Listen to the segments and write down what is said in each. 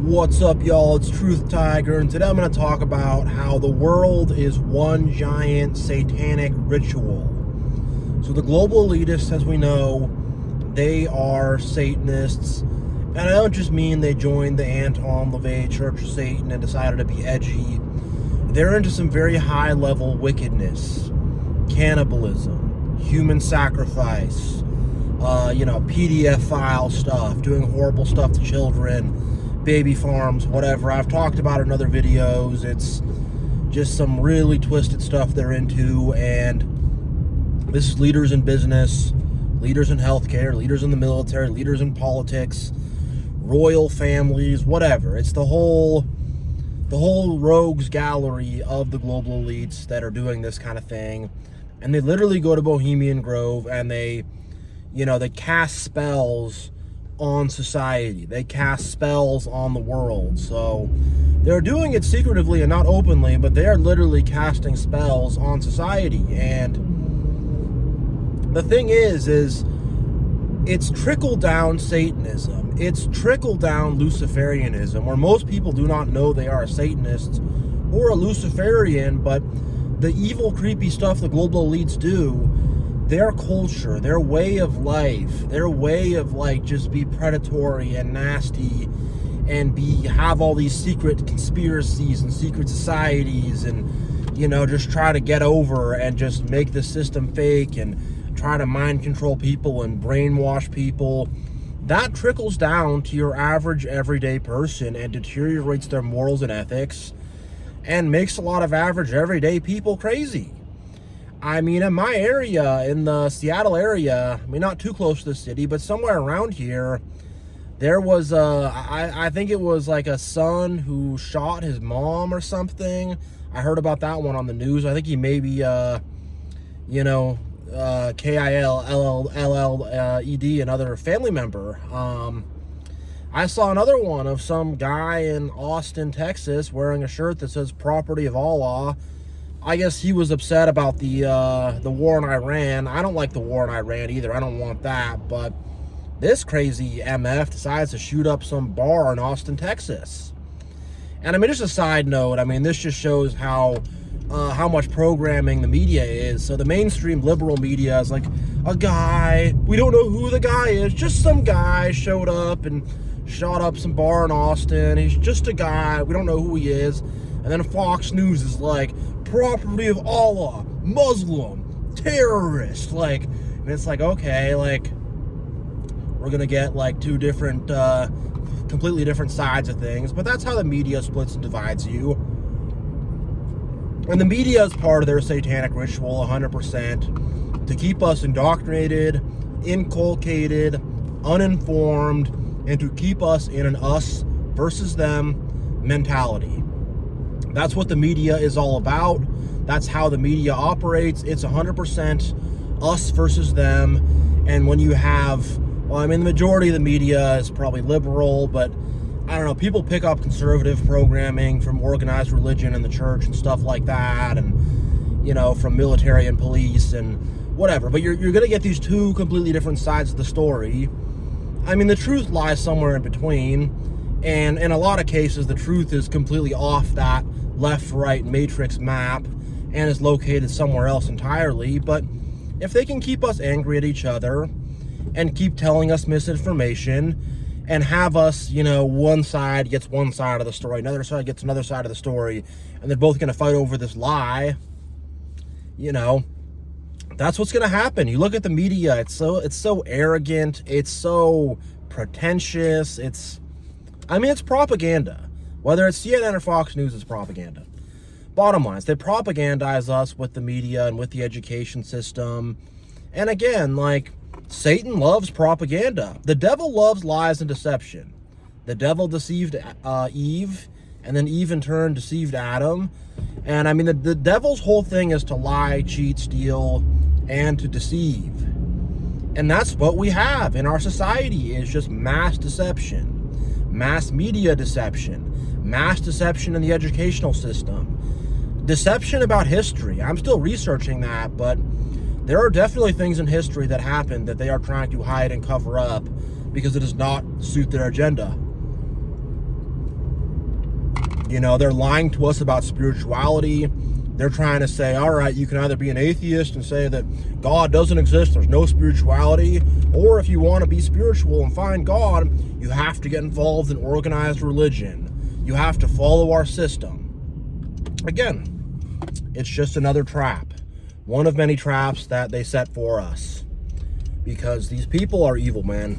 What's up, y'all? It's TruthTiger, and today I'm going to talk about how the world is one giant satanic ritual. So the global elitists, as we know, they are Satanists, and I don't just mean they joined the Anton LaVey Church of Satan and decided to be edgy. They're into some very high-level wickedness, cannibalism, human sacrifice, PDF file stuff, doing horrible stuff to children, baby farms, whatever. I've talked about it in other videos. It's just some really twisted stuff they're into, and this is leaders in business, leaders in healthcare, leaders in the military, leaders in politics, royal families, whatever. It's the whole rogues gallery of the global elites that are doing this kind of thing. And they literally go to Bohemian Grove and they cast spells on society. They cast spells on the world. So they're doing it secretively and not openly, but they are literally casting spells on society. And the thing is it's trickle-down Satanism. It's trickle-down Luciferianism, where most people do not know they are a Satanist or a Luciferian, but the evil, creepy stuff the global elites do, their culture, their way of life, their way of just be predatory and nasty and have all these secret conspiracies and secret societies and, just try to get over and just make the system fake and try to mind control people and brainwash people. That trickles down to your average everyday person and deteriorates their morals and ethics and makes a lot of average everyday people crazy. I mean, in my area, in the Seattle area, not too close to the city, but somewhere around here, there was I think it was like a son who shot his mom or something. I heard about that one on the news. I think he maybe, KILLLED, another family member. I saw another one of some guy in Austin, Texas, wearing a shirt that says "Property of Allah." I guess he was upset about the war in Iran. I don't like the war in Iran either. I don't want that. But this crazy MF decides to shoot up some bar in Austin, Texas. And just a side note, this just shows how much programming the media is. So the mainstream liberal media is like, a guy, we don't know who the guy is, just some guy showed up and shot up some bar in Austin. He's just a guy, we don't know who he is. And then Fox News is like, property of Allah, Muslim, terrorist, and it's like, okay, we're gonna get two different, completely different sides of things. But that's how the media splits and divides you. And the media is part of their satanic ritual 100%, to keep us indoctrinated, inculcated, uninformed, and to keep us in an us versus them mentality. That's what the media is all about. That's how the media operates. It's 100% us versus them. And when you have, the majority of the media is probably liberal, but I don't know, people pick up conservative programming from organized religion and the church and stuff like that, and, from military and police and whatever. But you're going to get these two completely different sides of the story. The truth lies somewhere in between. And in a lot of cases, the truth is completely off that left-right matrix map and is located somewhere else entirely. But if they can keep us angry at each other and keep telling us misinformation and have us, one side gets one side of the story, another side gets another side of the story, and they're both going to fight over this lie, that's what's going to happen. You look at the media, it's so arrogant, it's so pretentious, it's propaganda. Whether it's CNN or Fox News, it's propaganda. Bottom line is, they propagandize us with the media and with the education system. And again, Satan loves propaganda. The devil loves lies and deception. The devil deceived Eve, and then Eve in turn deceived Adam. And the devil's whole thing is to lie, cheat, steal, and to deceive. And that's what we have in our society, is just mass deception. Mass media deception, mass deception in the educational system, deception about history. I'm still researching that, but there are definitely things in history that happened that they are trying to hide and cover up because it does not suit their agenda. You know, they're lying to us about spirituality. They're trying to say, all right, you can either be an atheist and say that God doesn't exist, there's no spirituality, or if you want to be spiritual and find God, you have to get involved in organized religion. You have to follow our system. Again, it's just another trap. One of many traps that they set for us. Because these people are evil, man.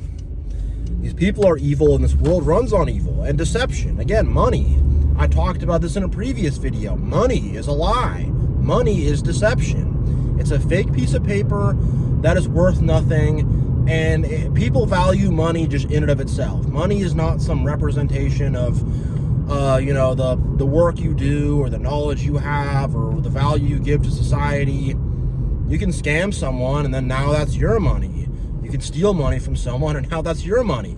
These people are evil, and this world runs on evil and deception. Again, money. I talked about this in a previous video. Money is a lie. Money is deception. It's a fake piece of paper that is worth nothing, and people value money just in and of itself. Money is not some representation of, you know, the work you do or the knowledge you have or the value you give to society. You can scam someone, and then now that's your money. You can steal money from someone, and now that's your money.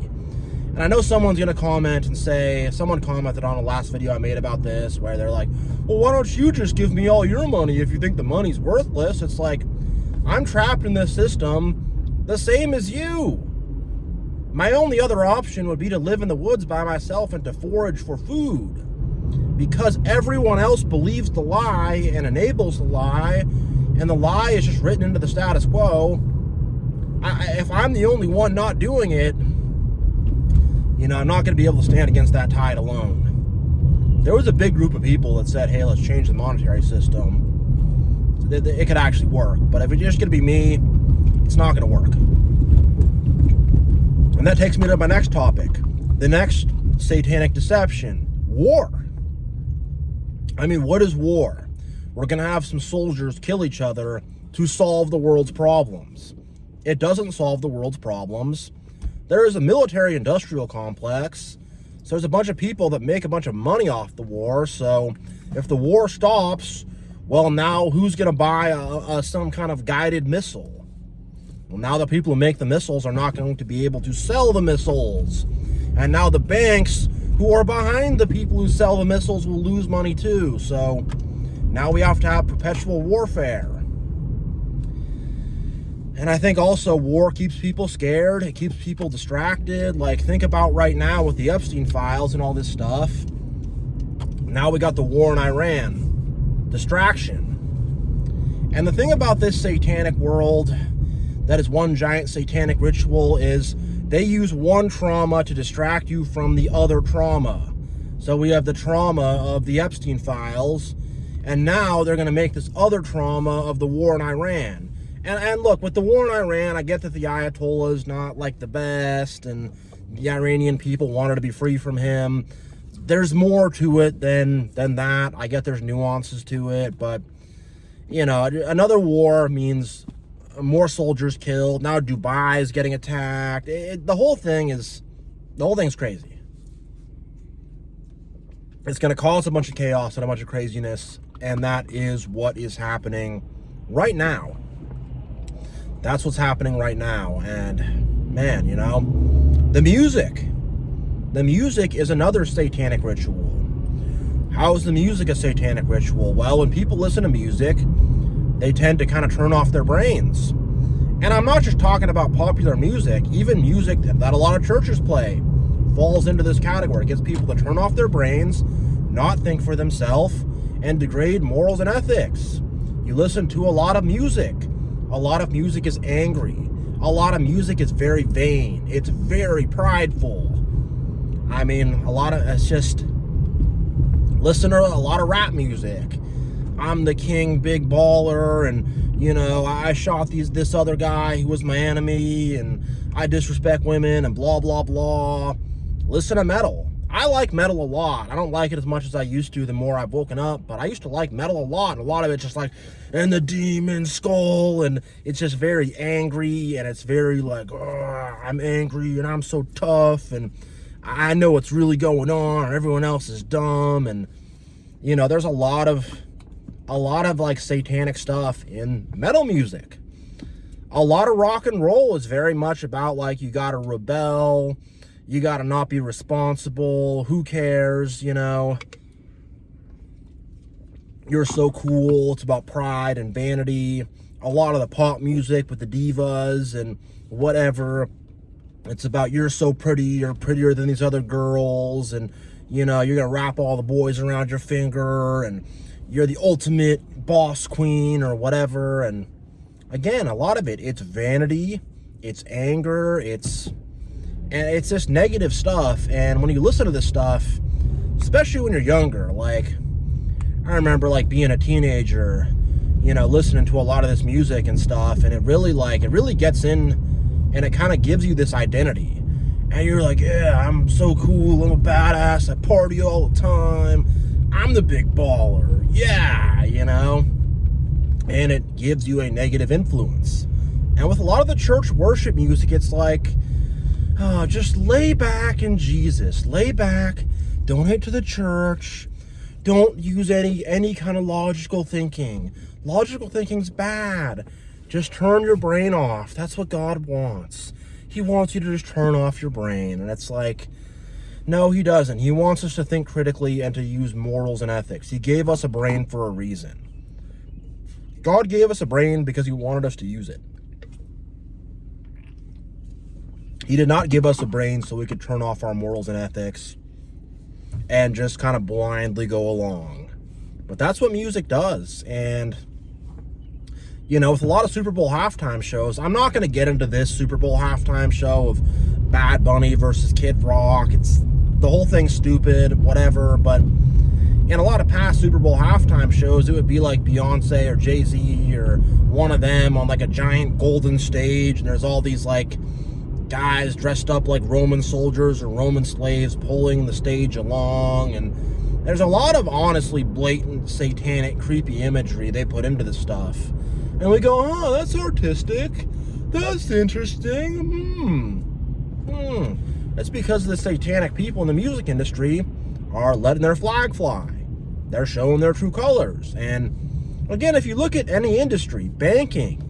And I know someone's going to comment and say, someone commented on a last video I made about this, where they're like, well, why don't you just give me all your money if you think the money's worthless? It's like, I'm trapped in this system the same as you. My only other option would be to live in the woods by myself and to forage for food. Because everyone else believes the lie and enables the lie, and the lie is just written into the status quo. If I'm the only one not doing it, you know, I'm not going to be able to stand against that tide alone. There was a big group of people that said, hey, let's change the monetary system. It could actually work. But if it's just going to be me, it's not going to work. And that takes me to my next topic. The next satanic deception. War. I mean, what is war? We're going to have some soldiers kill each other to solve the world's problems. It doesn't solve the world's problems. There is a military-industrial complex, so there's a bunch of people that make a bunch of money off the war, so if the war stops, well, now who's going to buy some kind of guided missile? Well, now the people who make the missiles are not going to be able to sell the missiles, and now the banks who are behind the people who sell the missiles will lose money too, so now we have to have perpetual warfare. And I think also war keeps people scared. It keeps people distracted. Like, think about right now with the Epstein files and all this stuff. Now we got the war in Iran. Distraction. And the thing about this satanic world that is one giant satanic ritual is they use one trauma to distract you from the other trauma. So we have the trauma of the Epstein files, and now they're going to make this other trauma of the war in Iran. And look, with the war in Iran, I get that the Ayatollah is not like the best, and the Iranian people wanted to be free from him. There's more to it than that. I get there's nuances to it, but, you know, another war means more soldiers killed. Now Dubai is getting attacked. The whole thing's crazy. It's going to cause a bunch of chaos and a bunch of craziness, and that is what is happening right now. That's what's happening right now. And man, you know, the music is another satanic ritual. How is the music a satanic ritual? Well, when people listen to music, they tend to kind of turn off their brains. And I'm not just talking about popular music. Even music that a lot of churches play falls into this category. It gets people to turn off their brains, not think for themselves, and degrade morals and ethics. You listen to a lot of music. A lot of music is angry. A lot of music is very vain. It's very prideful. I mean, it's just, listen to a lot of rap music. I'm the king, big baller, and, you know, I shot this other guy who was my enemy, and I disrespect women, and blah, blah, blah. Listen to metal. I like metal a lot. I don't like it as much as I used to the more I've woken up, but I used to like metal a lot. And a lot of it's just like, and the demon skull, and it's just very angry, and it's very like, oh, I'm angry, and I'm so tough, and I know what's really going on, and everyone else is dumb, and, you know, there's a lot of like satanic stuff in metal music. A lot of rock and roll is very much about like, you gotta rebel, you gotta not be responsible, who cares, you know, you're so cool. It's about pride and vanity. A lot of the pop music with the divas and whatever, it's about you're so pretty, you're prettier than these other girls, and you're gonna wrap all the boys around your finger, and you're the ultimate boss queen or whatever. And again, a lot of it's vanity, it's anger, it's just negative stuff. And when you listen to this stuff, especially when you're younger, like I remember like being a teenager, listening to a lot of this music and stuff, and it really gets in, and it kind of gives you this identity. And you're like, yeah, I'm so cool, I'm a badass, I party all the time, I'm the big baller, yeah, and it gives you a negative influence. And with a lot of the church worship music, it's like, oh, just lay back in Jesus, lay back, donate to the church, don't use any kind of logical thinking. Logical thinking's bad. Just turn your brain off. That's what God wants. He wants you to just turn off your brain. And it's like, no, he doesn't. He wants us to think critically and to use morals and ethics. He gave us a brain for a reason. God gave us a brain because he wanted us to use it. He did not give us a brain so we could turn off our morals and ethics and just kind of blindly go along. But that's what music does. And with a lot of Super Bowl halftime shows, I'm not going to get into this Super Bowl halftime show of Bad Bunny versus Kid Rock. The whole thing's stupid, whatever. But in a lot of past Super Bowl halftime shows, it would be like Beyonce or Jay-Z or one of them on like a giant golden stage, and there's all these like guys dressed up like Roman soldiers or Roman slaves pulling the stage along. And there's a lot of honestly blatant satanic creepy imagery they put into the stuff. And we go, oh, that's artistic. That's interesting. That's because the satanic people in the music industry are letting their flag fly. They're showing their true colors. And again, if you look at any industry, banking,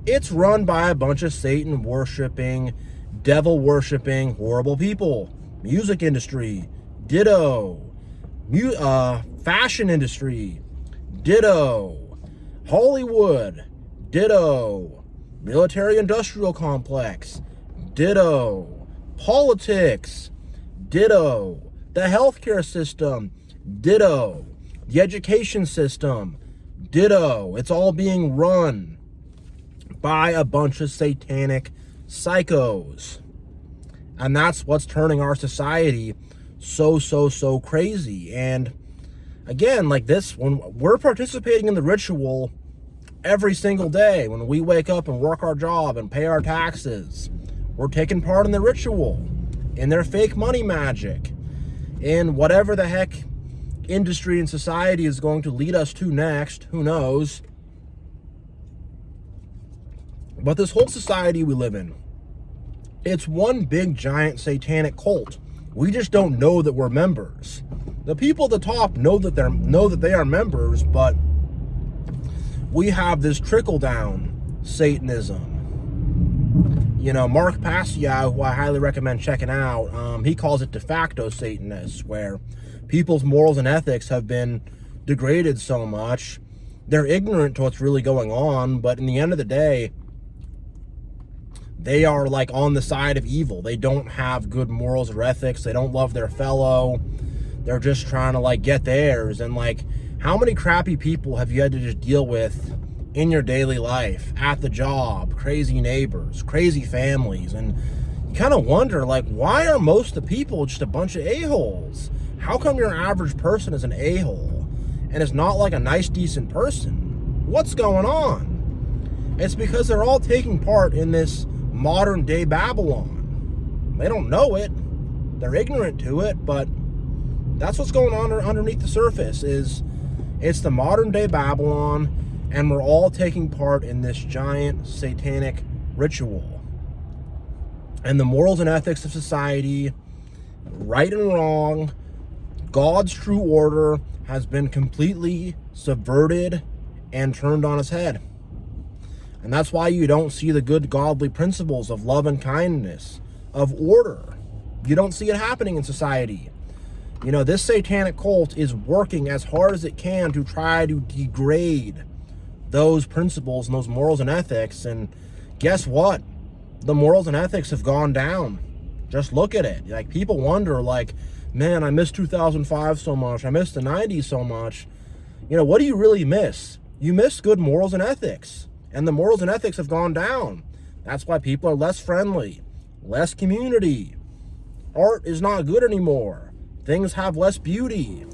it's run by a bunch of Satan worshiping, devil worshiping, horrible people. Music industry, ditto. Fashion industry, ditto. Hollywood, ditto. Military industrial complex, ditto. Politics, ditto. The healthcare system, ditto. The education system, ditto. It's all being run by a bunch of satanic psychos. And that's what's turning our society so crazy. And again, like this, when we're participating in the ritual every single day, when we wake up and work our job and pay our taxes, we're taking part in the ritual, in their fake money magic, in whatever the heck industry and society is going to lead us to next, who knows. But this whole society we live in, it's one big giant satanic cult. We just don't know that we're members. The people at the top know that they are members, but we have this trickle down Satanism. Mark Passia, who I highly recommend checking out, he calls it de facto Satanists, where people's morals and ethics have been degraded so much, they're ignorant to what's really going on, but in the end of the day, they are like on the side of evil. They don't have good morals or ethics. They don't love their fellow. They're just trying to like get theirs. And like, how many crappy people have you had to just deal with in your daily life, at the job, crazy neighbors, crazy families? And you kind of wonder, like, why are most of the people just a bunch of a-holes? How come your average person is an a-hole and is not like a nice, decent person? What's going on? It's because they're all taking part in this modern day Babylon. They don't know it. They're ignorant to it, but that's what's going on underneath the surface. It's the modern day Babylon, and we're all taking part in this giant satanic ritual. And the morals and ethics of society, right and wrong, God's true order has been completely subverted and turned on its head. And that's why you don't see the good godly principles of love and kindness, of order. You don't see it happening in society. This satanic cult is working as hard as it can to try to degrade those principles and those morals and ethics. And guess what? The morals and ethics have gone down. Just look at it. Like, people wonder, like, man, I miss 2005 so much. I miss the 90s so much. You know, what do you really miss? You miss good morals and ethics. And the morals and ethics have gone down. That's why people are less friendly, less community. Art is not good anymore. Things have less beauty.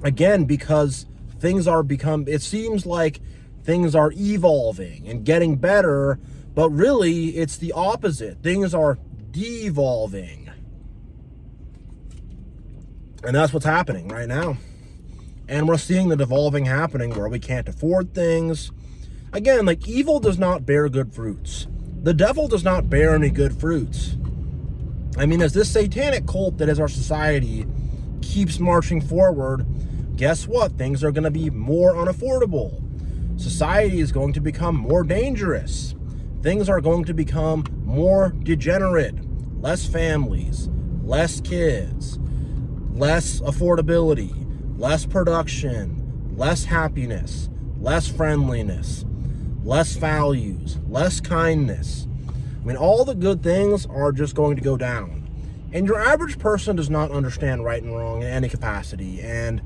Again, because it seems like things are evolving and getting better, but really it's the opposite. Things are devolving. And that's what's happening right now. And we're seeing the devolving happening where we can't afford things. Again, like, evil does not bear good fruits. The devil does not bear any good fruits. I mean, as this satanic cult that is our society keeps marching forward, guess what? Things are going to be more unaffordable. Society is going to become more dangerous. Things are going to become more degenerate. Less families, less kids, less affordability, less production, less happiness, less friendliness, less values, less kindness. I mean, all the good things are just going to go down. And your average person does not understand right and wrong in any capacity. And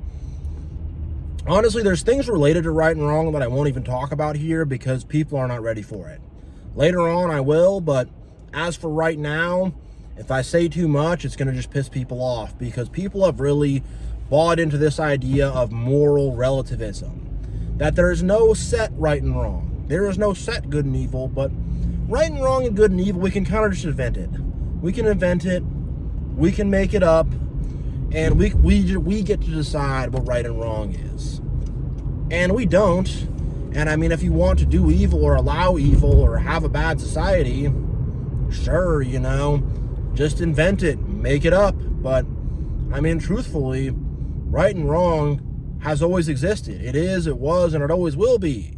honestly, there's things related to right and wrong that I won't even talk about here because people are not ready for it. Later on, I will, but as for right now, if I say too much, it's going to just piss people off because people have really bought into this idea of moral relativism, that there is no set right and wrong. There is no set good and evil, but right and wrong and good and evil, we can kind of just invent it. We can invent it, we can make it up, and we get to decide what right and wrong is. And we don't. And I mean, if you want to do evil or allow evil or have a bad society, sure, you know, just invent it, make it up. But I mean, truthfully, right and wrong has always existed. It is, it was, and it always will be.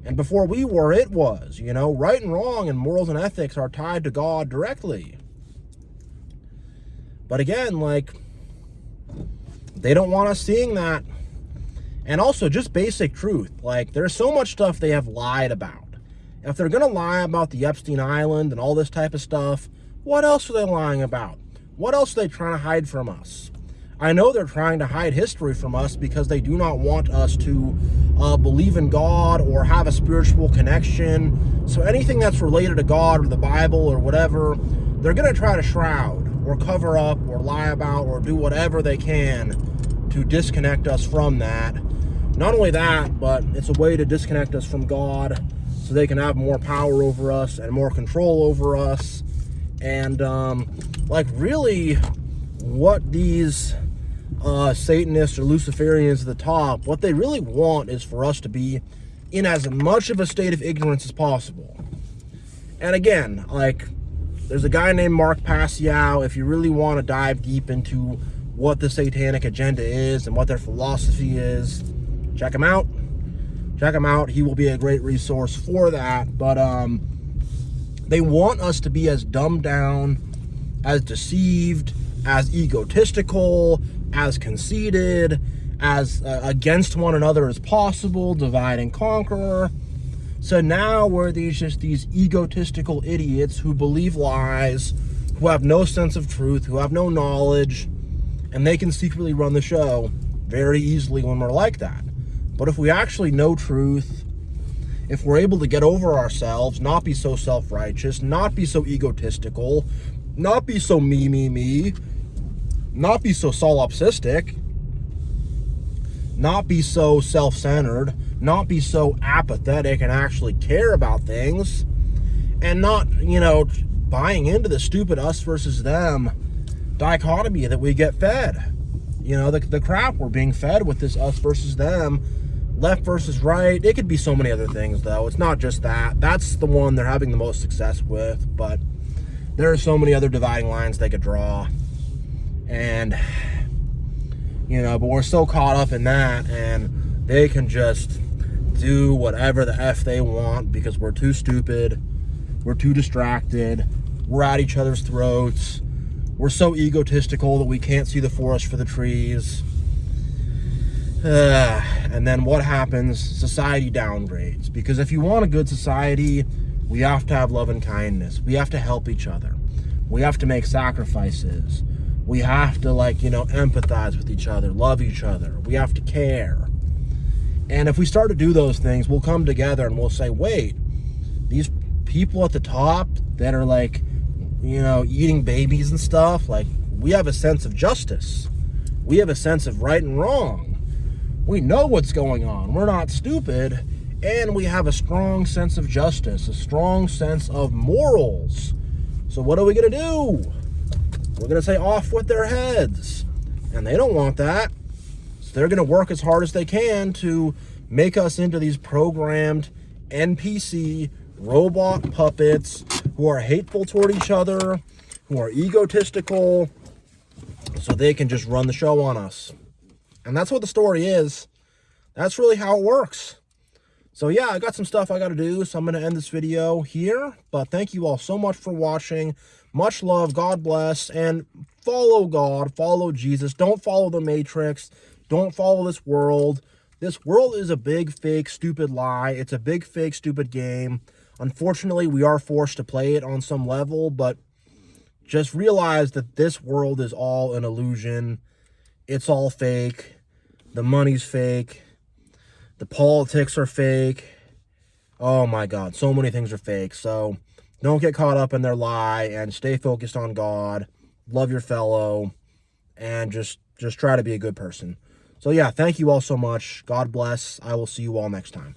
And before we were, it was, you know, right and wrong and morals and ethics are tied to God directly. But again, like, they don't want us seeing that. And also, just basic truth. Like, there's so much stuff they have lied about. If they're going to lie about the Epstein Island and all this type of stuff, what else are they lying about? What else are they trying to hide from us? I know they're trying to hide history from us because they do not want us to believe in God or have a spiritual connection. So anything that's related to God or the Bible or whatever, they're going to try to shroud or cover up or lie about or do whatever they can to disconnect us from that. Not only that, but it's a way to disconnect us from God so they can have more power over us and more control over us. And like, really, what these Satanists or Luciferians at the top, what they really want is for us to be in as much of a state of ignorance as possible. And again, like, there's a guy named Mark Passiow. If you really want to dive deep into what the satanic agenda is and what their philosophy is, check him out. Check him out. He will be a great resource for that. But they want us to be as dumbed down, as deceived, as egotistical, as conceited, as against one another as possible, divide and conquer. So now we're these egotistical idiots who believe lies, who have no sense of truth, who have no knowledge, and they can secretly run the show very easily when we're like that. But if we actually know truth, if we're able to get over ourselves, not be so self-righteous, not be so egotistical, not be so me, not be so solipsistic, not be so self-centered, not be so apathetic and actually care about things, and not, you know, buying into the stupid us versus them dichotomy that we get fed. You know, the crap we're being fed with this us versus them, left versus right. It could be so many other things, though. It's not just that. That's the one they're having the most success with, but there are so many other dividing lines they could draw. And, you know, but we're so caught up in that, and they can just do whatever the F they want because we're too stupid, we're too distracted, we're at each other's throats, we're so egotistical that we can't see the forest for the trees. And then what happens? Society downgrades. Because if you want a good society, we have to have love and kindness. We have to help each other. We have to make sacrifices. We have to, like, you know, empathize with each other, love each other. We have to care. And if we start to do those things, we'll come together and we'll say, wait, these people at the top that are, like, you know, eating babies and stuff, like, we have a sense of justice. We have a sense of right and wrong. We know what's going on. We're not stupid. And we have a strong sense of justice, a strong sense of morals. So what are we going to do? We're going to say off with their heads. And they don't want that. So they're going to work as hard as they can to make us into these programmed NPC robot puppets who are hateful toward each other, who are egotistical, so they can just run the show on us. And that's what the story is. That's really how it works. So yeah, I got some stuff I got to do, so I'm going to end this video here. But thank you all so much for watching. Much love, God bless, and follow God, follow Jesus. Don't follow the Matrix. Don't follow this world. This world is a big, fake, stupid lie. It's a big, fake, stupid game. Unfortunately, we are forced to play it on some level, but just realize that this world is all an illusion. It's all fake. The money's fake. The politics are fake. Oh my God, so many things are fake. So don't get caught up in their lie and stay focused on God. Love your fellow and just try to be a good person. So yeah, thank you all so much. God bless. I will see you all next time.